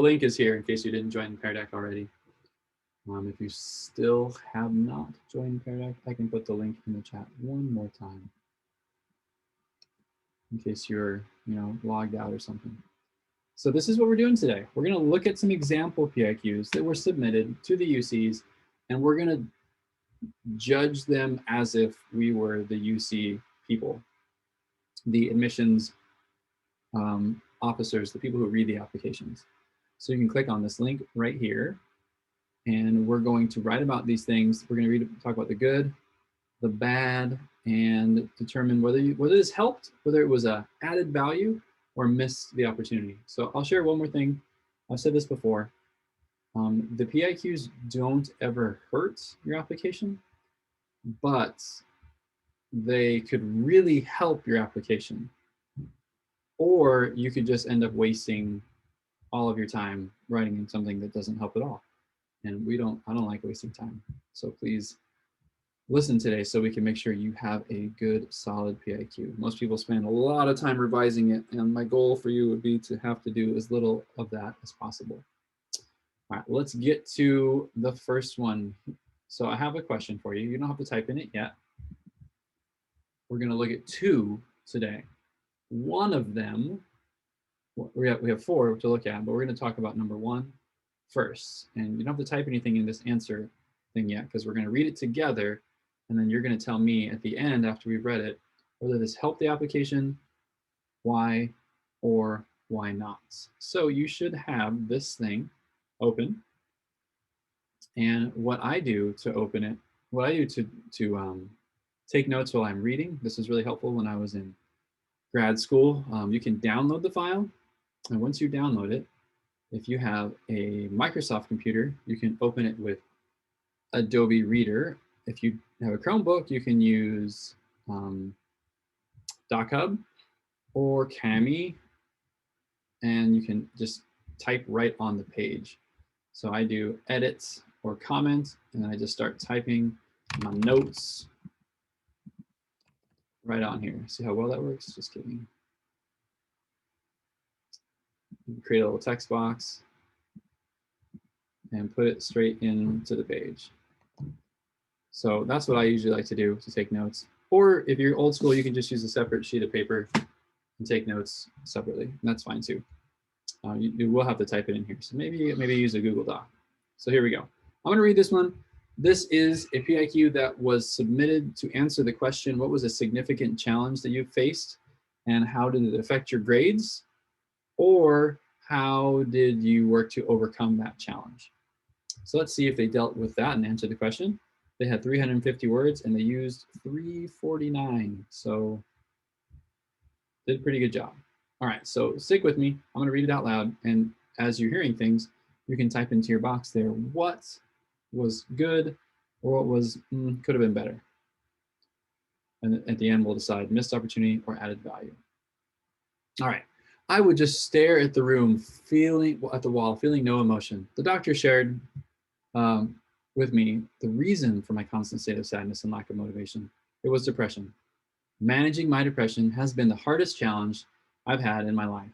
The link is here in case you didn't join Pear Deck already. If you still have not joined Pear Deck, I can put the link in the chat one more time in case you're logged out or something. So this is what we're doing today. We're going to look at some example PIQs that were submitted to the UCs, and we're going to judge them as if we were the UC people, the admissions officers, the people who read the applications. So you can click on this link right here, and we're going to write about these things. We're going to talk about the good, the bad, and determine whether this helped, whether it was a added value or missed the opportunity. So I'll share one more thing. I've said this before. The PIQs don't ever hurt your application, but they could really help your application. Or you could just end up wasting all of your time writing in something that doesn't help at all. And I don't like wasting time. So please listen today so we can make sure you have a good, solid PIQ. Most people spend a lot of time revising it, and my goal for you would be to have to do as little of that as possible. All right, let's get to the first one. So I have a question for you. You don't have to type in it yet. We're going to look at two today. One of them, we have four to look at, but we're going to talk about number one first. And you don't have to type anything in this answer thing yet, because we're going to read it together, and then you're going to tell me at the end, after we've read it, whether this helped the application, why, or why not. So you should have this thing open. And what I do to open it, what I do to take notes while I'm reading, this is really helpful when I was in grad school. You can download the file, and once you download it, if you have a Microsoft computer, you can open it with Adobe Reader. If you have a Chromebook, you can use DocHub or Kami, and you can just type right on the page. So I do edit or comment, and then I just start typing my notes right on here. See how well that works? Just kidding. Create a little text box and put it straight into the page. So that's what I usually like to do, to take notes. Or if you're old school, you can just use a separate sheet of paper and take notes separately. And that's fine too. You will have to type it in here. So maybe use a Google Doc. So here we go. I'm gonna read this one. This is a PIQ that was submitted to answer the question, what was a significant challenge that you faced, and how did it affect your grades? Or how did you work to overcome that challenge? So let's see if they dealt with that and answered the question. They had 350 words and they used 349. So did a pretty good job. All right, so stick with me. I'm gonna read it out loud. And as you're hearing things, you can type into your box there what was good or what was could have been better. And at the end, we'll decide missed opportunity or added value. All right. I would just stare at the room, at the wall, feeling no emotion. The doctor shared with me the reason for my constant state of sadness and lack of motivation. It was depression. Managing my depression has been the hardest challenge I've had in my life.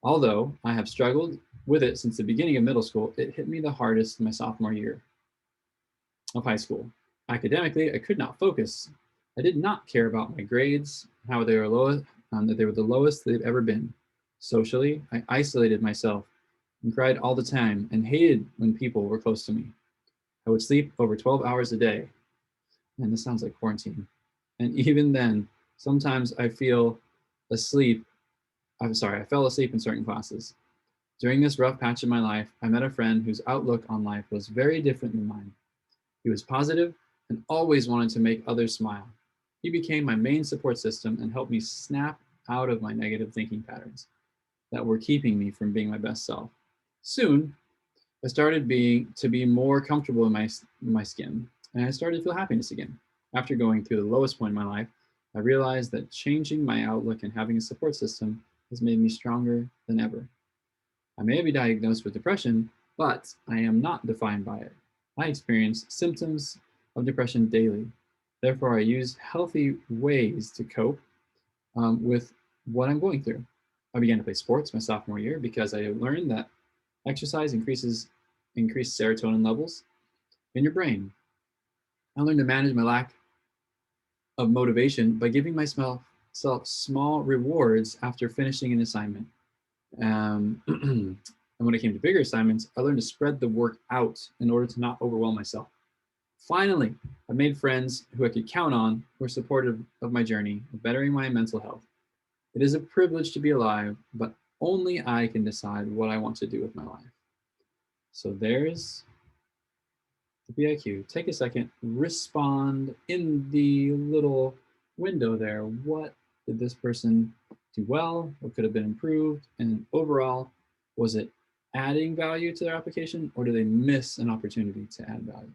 Although I have struggled with it since the beginning of middle school, it hit me the hardest in my sophomore year of high school. Academically, I could not focus. I did not care about my grades, how they were low, that they were the lowest they've ever been. Socially, I isolated myself and cried all the time and hated when people were close to me. I would sleep over 12 hours a day. And this sounds like quarantine. And even then, sometimes I fell asleep in certain classes. During this rough patch of my life, I met a friend whose outlook on life was very different than mine. He was positive and always wanted to make others smile. He became my main support system and helped me snap out of my negative thinking patterns that were keeping me from being my best self. Soon, I started to be more comfortable in my skin, and I started to feel happiness again. After going through the lowest point in my life, I realized that changing my outlook and having a support system has made me stronger than ever. I may be diagnosed with depression, but I am not defined by it. I experience symptoms of depression daily. Therefore, I use healthy ways to cope with what I'm going through. I began to play sports my sophomore year because I learned that Exercise increased serotonin levels in your brain. I learned to manage my lack of motivation by giving myself small rewards after finishing an assignment. And when it came to bigger assignments, I learned to spread the work out in order to not overwhelm myself. Finally, I made friends who I could count on who were supportive of my journey of bettering my mental health. It is a privilege to be alive, but only I can decide what I want to do with my life. So there's the PIQ. Take a second, respond in the little window there. What did this person do well? What could have been improved? And overall, was it adding value to their application, or did they miss an opportunity to add value?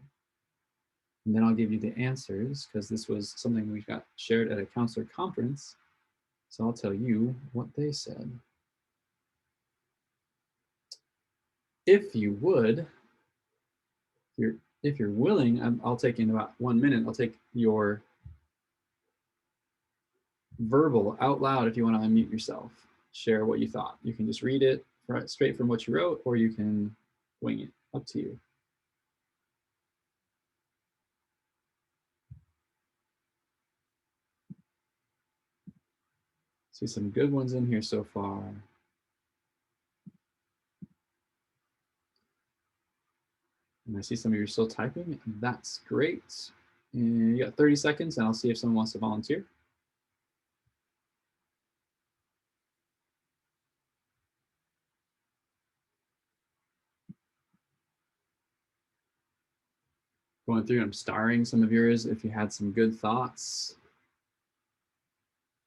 And then I'll give you the answers, because this was something we got shared at a counselor conference. So I'll tell you what they said. If you would, if you're willing, I'll take in about 1 minute, I'll take your verbal out loud if you want to unmute yourself. Share what you thought. You can just read it straight from what you wrote, or you can wing it. Up to you. See some good ones in here so far. And I see some of you are still typing. That's great. And you got 30 seconds, and I'll see if someone wants to volunteer. Going through, I'm starring some of yours. If you had some good thoughts,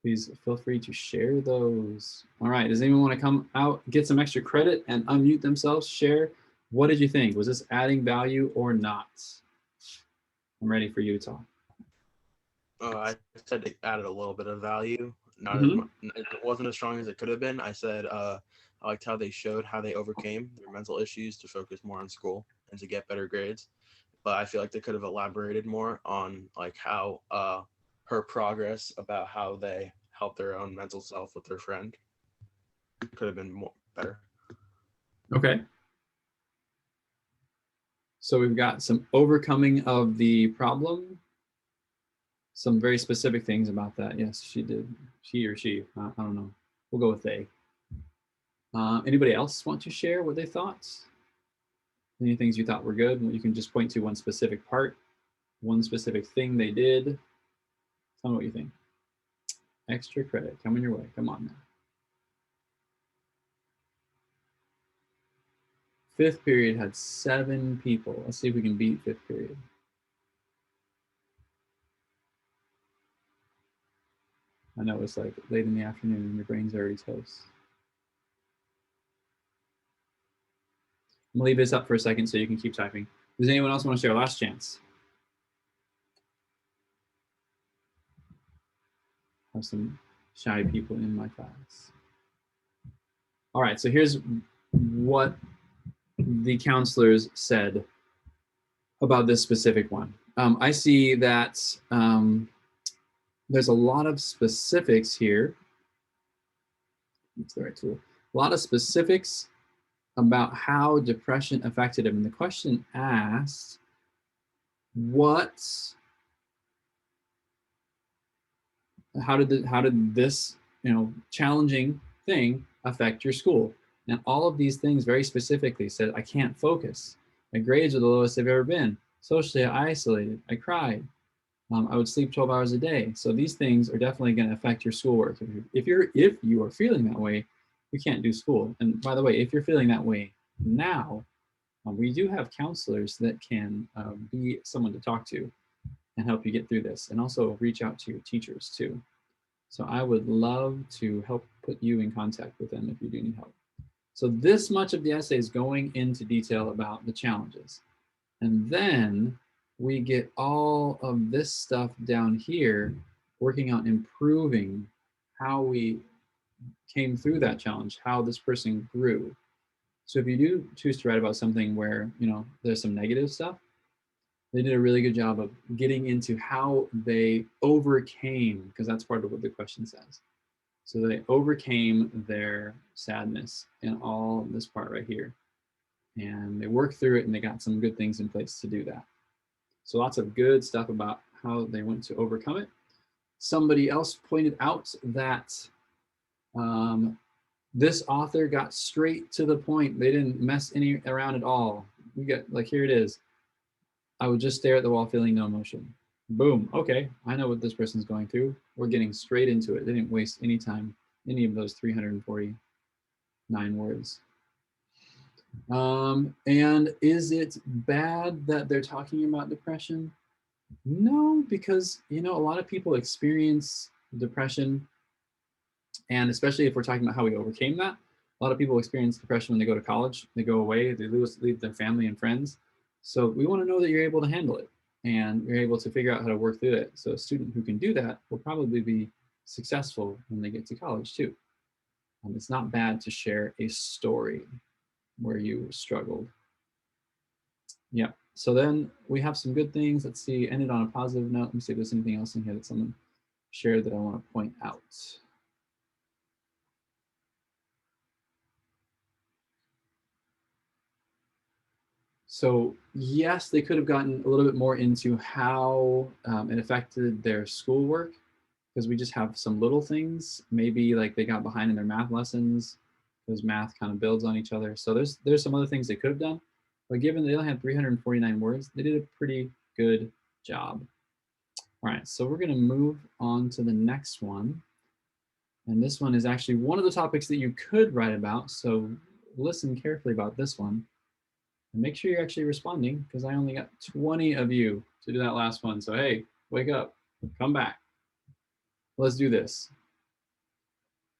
please feel free to share those. All right, does anyone want to come out, get some extra credit and unmute themselves, share? What did you think? Was this adding value or not? I'm ready for you to talk. I said it added a little bit of value, not as much. It wasn't as strong as it could have been. I said I liked how they showed how they overcame their mental issues to focus more on school and to get better grades. But I feel like they could have elaborated more on like how her progress about how they help their own mental self with their friend could have been more better. Okay. So we've got some overcoming of the problem. Some very specific things about that. Yes, she did. She or she. I don't know. We'll go with they. Anybody else want to share what they thought? Any things you thought were good? You can just point to one specific part, one specific thing they did. Tell me what you think. Extra credit coming your way. Come on now. Fifth period had 7 people. Let's see if we can beat fifth period. I know it's like late in the afternoon and your brain's already toast. I'm gonna leave this up for a second so you can keep typing. Does anyone else want to share? Last chance. I have some shy people in my class. All right, so here's what the counselors said about this specific one. I see that there's a lot of specifics here. That's the right tool. A lot of specifics about how depression affected him. And the question asked, how did this challenging thing affect your school? And all of these things very specifically said, I can't focus. My grades are the lowest they've ever been. Socially isolated. I cried. I would sleep 12 hours a day. So these things are definitely going to affect your schoolwork. If you are feeling that way, you can't do school. And by the way, if you're feeling that way now, we do have counselors that can be someone to talk to and help you get through this, and also reach out to your teachers too. So I would love to help put you in contact with them if you do need help. So this much of the essay is going into detail about the challenges. And then we get all of this stuff down here, working on improving how we came through that challenge, how this person grew. So if you do choose to write about something where there's some negative stuff, they did a really good job of getting into how they overcame, because that's part of what the question says. So they overcame their sadness in all this part right here. and they worked through it and they got some good things in place to do that. So lots of good stuff about how they went to overcome it. Somebody else pointed out that this author got straight to the point. They didn't mess any around at all. We got, like, here it is. I would just stare at the wall feeling no emotion. Boom. Okay, I know what this person's going through. We're getting straight into it. They didn't waste any time, any of those 349 words. And is it bad that they're talking about depression? No, because, you know, a lot of people experience depression, and especially if we're talking about how we overcame that, a lot of people experience depression when they go to college, they go away, they leave their family and friends. So we want to know that you're able to handle it and you're able to figure out how to work through it. So a student who can do that will probably be successful when they get to college too. It's not bad to share a story where you struggled. Yeah. So then we have some good things. Let's see, ended on a positive note. Let me see if there's anything else in here that someone shared that I want to point out. So yes, they could have gotten a little bit more into how it affected their schoolwork, because we just have some little things. Maybe like they got behind in their math lessons because math kind of builds on each other. So there's some other things they could have done, but given they only had 349 words, they did a pretty good job. All right, so we're gonna move on to the next one. And this one is actually one of the topics that you could write about. So listen carefully about this one. And make sure you're actually responding, because I only got 20 of you to do that last one. So hey, wake up, come back. Let's do this.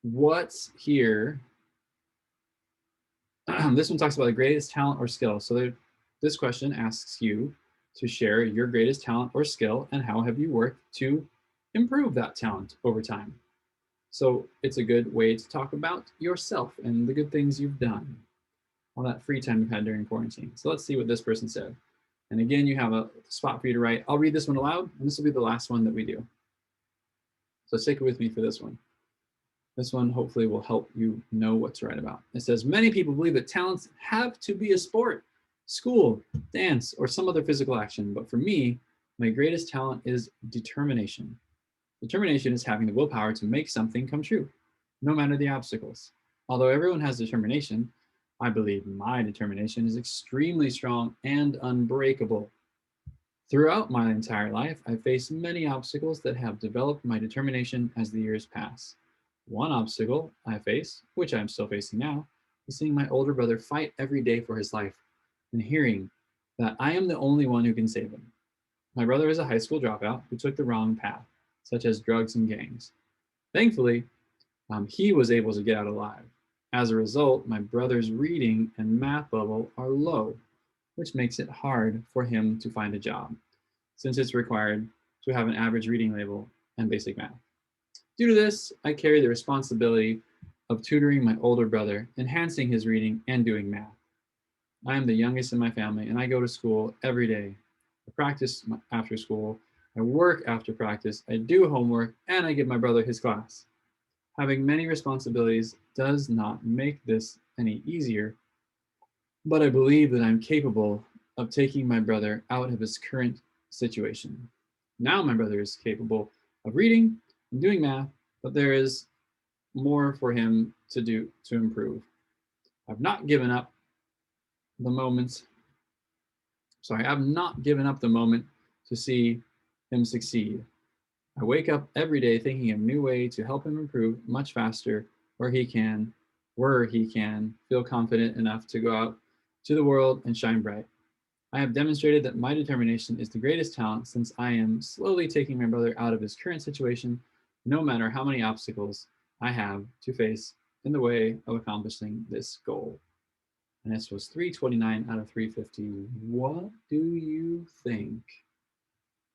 What's here? This one talks about the greatest talent or skill. So this question asks you to share your greatest talent or skill and how have you worked to improve that talent over time. So it's a good way to talk about yourself and the good things you've done, all that free time you've had during quarantine. So let's see what this person said. And again, you have a spot for you to write. I'll read this one aloud, and this will be the last one that we do. So stick with me for this one. This one hopefully will help you know what to write about. It says, many people believe that talents have to be a sport, school, dance, or some other physical action. But for me, my greatest talent is determination. Determination is having the willpower to make something come true, no matter the obstacles. Although everyone has determination, I believe my determination is extremely strong and unbreakable. Throughout my entire life, I've faced many obstacles that have developed my determination as the years pass. One obstacle I face, which I'm still facing now, is seeing my older brother fight every day for his life and hearing that I am the only one who can save him. My brother is a high school dropout who took the wrong path, such as drugs and gangs. Thankfully, he was able to get out alive. As a result, my brother's reading and math level are low, which makes it hard for him to find a job, since it's required to have an average reading level and basic math. Due to this, I carry the responsibility of tutoring my older brother, enhancing his reading and doing math. I am the youngest in my family, and I go to school every day. I practice after school, I work after practice, I do homework, and I give my brother his class. Having many responsibilities does not make this any easier, but I believe that I'm capable of taking my brother out of his current situation. Now my brother is capable of reading and doing math, but there is more for him to do to improve. I've not given up the moment. I've not given up the moment to see him succeed. I wake up every day thinking of new way to help him improve much faster where he can feel confident enough to go out to the world and shine bright. I have demonstrated that my determination is the greatest talent since I am slowly taking my brother out of his current situation, no matter how many obstacles I have to face in the way of accomplishing this goal. And this was 329 out of 350. What do you think?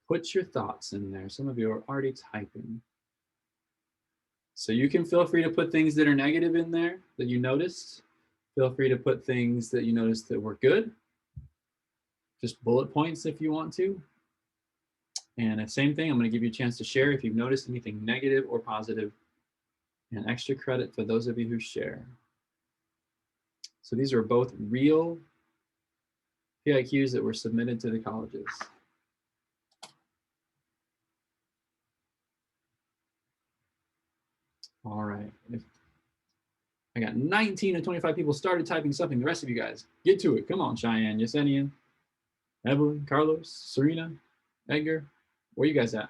Put your thoughts in there. Some of you are already typing. So you can feel free to put things that are negative in there that you noticed. Feel free to put things that you noticed that were good. Just bullet points if you want to. And the same thing, I'm going to give you a chance to share if you've noticed anything negative or positive, and extra credit for those of you who share. So these are both real PIQs that were submitted to the colleges. All right. If I got 19 to 25 people started typing something. The rest of you guys, get to it. Come on, Cheyenne, Yesenian, Evelyn, Carlos, Serena, Edgar. Where you guys at?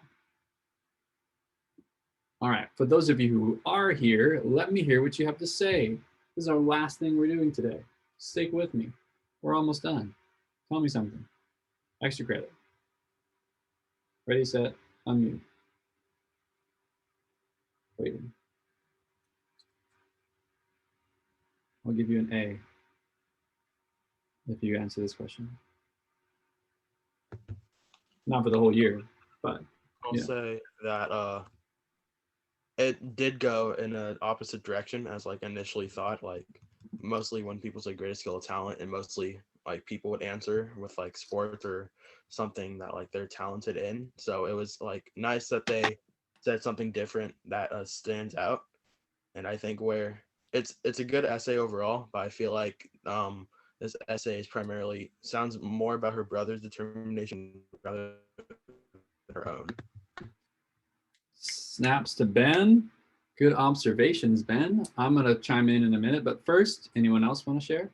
All right. For those of you who are here, let me hear what you have to say. This is our last thing we're doing today. Stick with me. We're almost done. Tell me something. Extra credit. Ready, set, unmute. Waiting. I'll give you an A if you answer this question. Not for the whole year, but I'll say that it did go in an opposite direction as like initially thought. Like mostly when people say greatest skill of talent, and mostly like people would answer with like sports or something that like they're talented in. So it was like nice that they said something different that stands out. And I think where it's a good essay overall, but I feel like this essay is primarily sounds more about her brother's determination rather than her own. Snaps to Ben. Good observations, Ben. I'm going to chime in a minute, but first, anyone else want to share?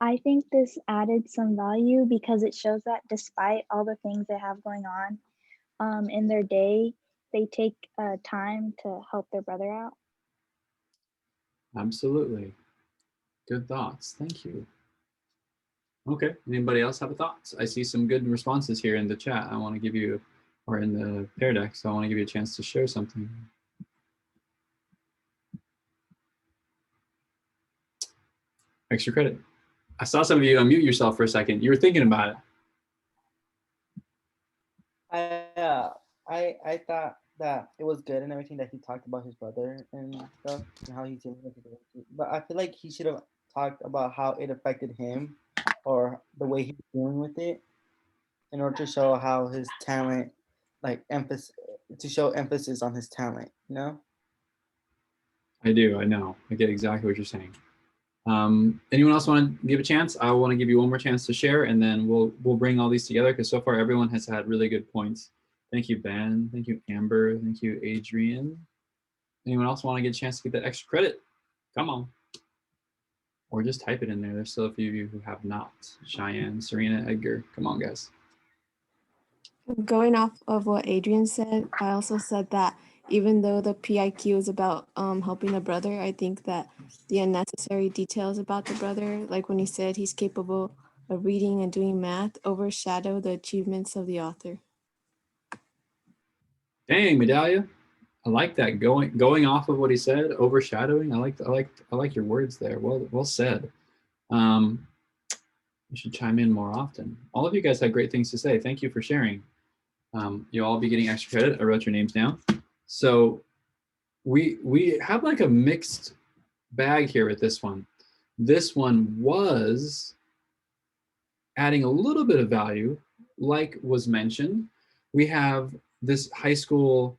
I think this added some value because it shows that despite all the things they have going on in their day, they take time to help their brother out. Absolutely. Good thoughts. Thank you. Okay. Anybody else have a thought? I see some good responses here in the chat. I want to give you, or in the Pear Deck, so I want to give you a chance to share something. Extra credit. I saw some of you unmute yourself for a second. You were thinking about it. I thought that it was good and everything that he talked about his brother and stuff and how he's dealing with it. But I feel like he should have talked about how it affected him or the way he's dealing with it in order to show how his talent, like emphasis, to show emphasis on his talent, you know? I do. I know. I get exactly what you're saying. Anyone else want to give a chance? I want to give you one more chance to share, and then we'll bring all these together because so far everyone has had really good points. Thank you, Ben. Thank you, Amber. Thank you, Adrian. Anyone else want to get a chance to get that extra credit? Come on. Or just type it in there. There's still a few of you who have not. Cheyenne, Serena, Edgar. Come on, guys. Going off of what Adrian said, I also said that even though the PIQ is about helping a brother, I think that the unnecessary details about the brother, like when he said he's capable of reading and doing math, overshadow the achievements of the author. Dang, Medallia. I like that. Going off of what he said, overshadowing. I like your words there. Well said. You should chime in more often. All of you guys had great things to say. Thank you for sharing. You'll all be getting extra credit. I wrote your names down. So we have like a mixed bag here with this one. This one was adding a little bit of value, like was mentioned. We have this high school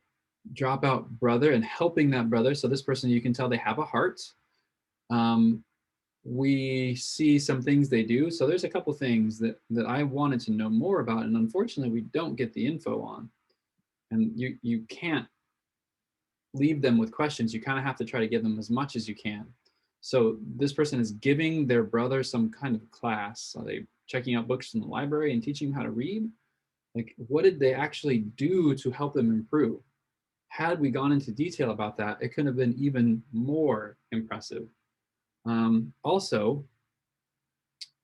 dropout brother and helping that brother. So this person, you can tell they have a heart. We see some things they do. So there's a couple things that I wanted to know more about, and unfortunately we don't get the info on. And you can't leave them with questions. You kind of have to try to give them as much as you can. So this person is giving their brother some kind of class. Are they checking out books from the library and teaching him how to read? Like, what did they actually do to help them improve? Had we gone into detail about that, it could have been even more impressive. Also,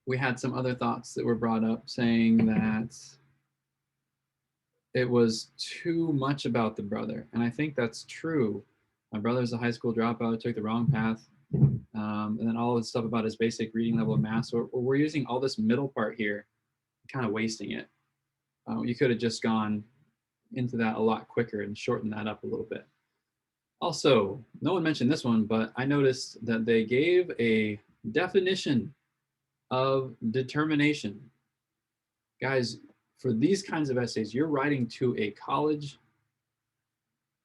we had some other thoughts that were brought up saying that it was too much about the brother. And I think that's true. My brother's a high school dropout, took the wrong path. And then all this stuff about his basic reading level of math. So we're using all this middle part here, kind of wasting it. You could have just gone into that a lot quicker and shortened that up a little bit. Also, no one mentioned this one, but I noticed that they gave a definition of determination. Guys, for these kinds of essays, you're writing to a college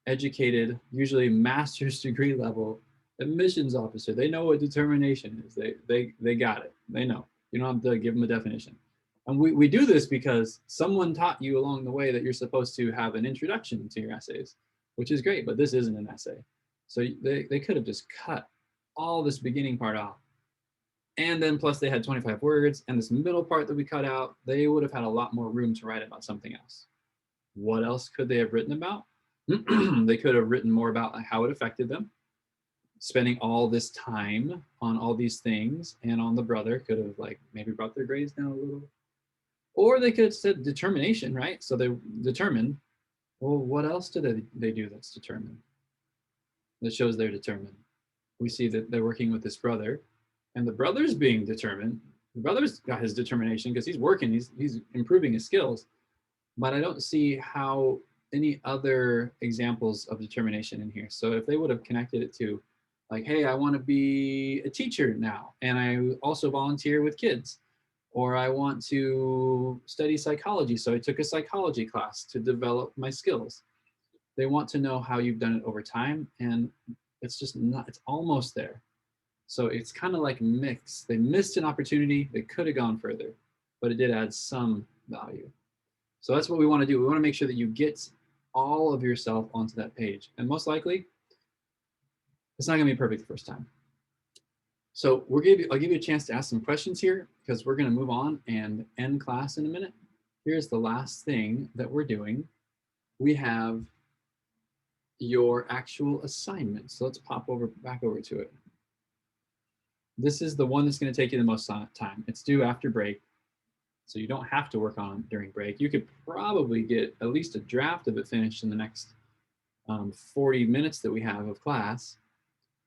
educated, usually master's degree level Admissions officer, they know what determination is. They got it. They know. You don't have to give them a definition. And we do this because someone taught you along the way that you're supposed to have an introduction to your essays, which is great, but this isn't an essay. So they could have just cut all this beginning part off. And then plus they had 25 words, and this middle part that we cut out, they would have had a lot more room to write about something else. What else could they have written about? They could have written more about how it affected them. Spending all this time on all these things and on the brother could have like maybe brought their grades down a little. Or they could have said determination, right? So they determined, well, what else do they do that's determined? That shows they're determined. We see that they're working with this brother, and the brother's being determined. The brother's got his determination because he's working, he's improving his skills. But I don't see how any other examples of determination in here. So if they would have connected it to like, hey, I want to be a teacher now, and I also volunteer with kids, or I want to study psychology, so I took a psychology class to develop my skills. They want to know how you've done it over time, and it's just not, it's almost there. So it's kind of like mixed. They missed an opportunity, they could have gone further, but it did add some value. So that's what we want to do. We want to make sure that you get all of yourself onto that page. And most likely, it's not going to be perfect the first time. So I'll give you a chance to ask some questions here because we're going to move on and end class in a minute. Here's the last thing that we're doing. We have your actual assignment. So let's pop back over to it. This is the one that's going to take you the most time. It's due after break. So you don't have to work on it during break. You could probably get at least a draft of it finished in the next 40 minutes that we have of class.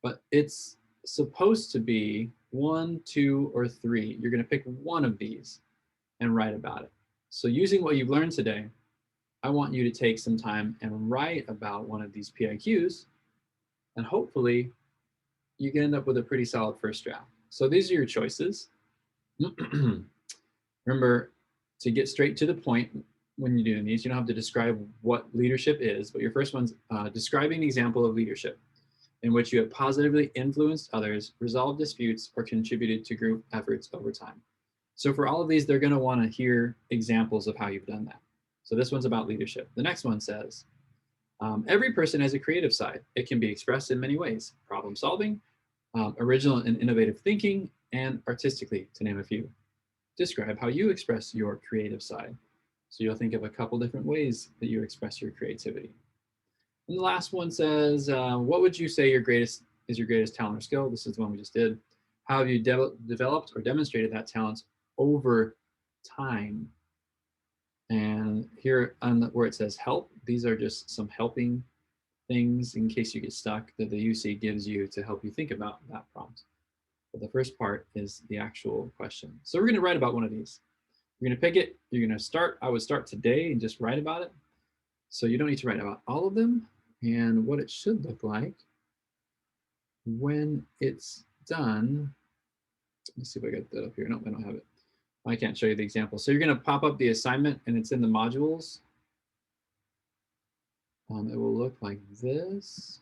But it's supposed to be 1, 2, or 3. You're going to pick one of these and write about it. So using what you've learned today, I want you to take some time and write about one of these PIQs, and hopefully you can end up with a pretty solid first draft. So these are your choices. Remember to get straight to the point when you're doing these. You don't have to describe what leadership is, but your first one's describing an example of leadership in which you have positively influenced others, resolved disputes, or contributed to group efforts over time. So for all of these, they're going to want to hear examples of how you've done that. So this one's about leadership. The next one says, every person has a creative side. It can be expressed in many ways: problem solving, original and innovative thinking, and artistically, to name a few. Describe how you express your creative side. So you'll think of a couple different ways that you express your creativity. And the last one says, what would you say is your greatest talent or skill? This is the one we just did. How have you developed or demonstrated that talent over time? And here where it says help, these are just some helping things in case you get stuck that the UC gives you to help you think about that prompt. But the first part is the actual question. So we're going to write about one of these. You're going to pick it. You're going to start. I would start today and just write about it. So you don't need to write about all of them and what it should look like when it's done. Let me see if I got that up here. Nope, I don't have it. I can't show you the example. So you're going to pop up the assignment and it's in the modules. It will look like this.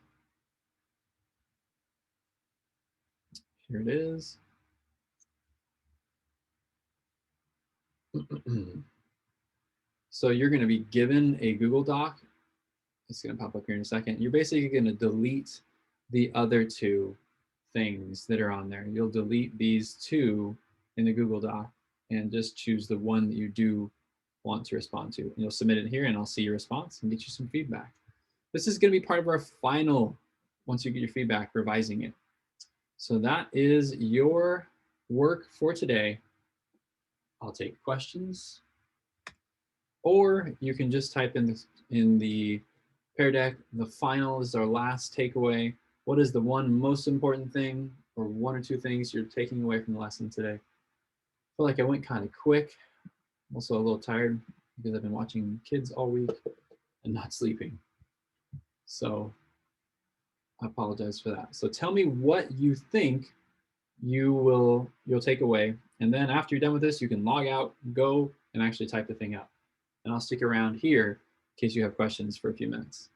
Here it is. So you're going to be given a Google Doc. It's going to pop up here in a second. You're basically going to delete the other two things that are on there. You'll delete these two in the Google Doc and just choose the one that you do want to respond to. And you'll submit it here and I'll see your response and get you some feedback. This is going to be part of our final, once you get your feedback, revising it. So that is your work for today. I'll take questions, or you can just type in the Pear Deck. The final is our last takeaway. What is the one most important thing, or one or two things you're taking away from the lesson today? I feel like I went kind of quick. I'm also a little tired because I've been watching kids all week and not sleeping. So I apologize for that. So tell me what you think you'll take away. And then after you're done with this, you can log out, go and actually type the thing out. And I'll stick around here in case you have questions for a few minutes.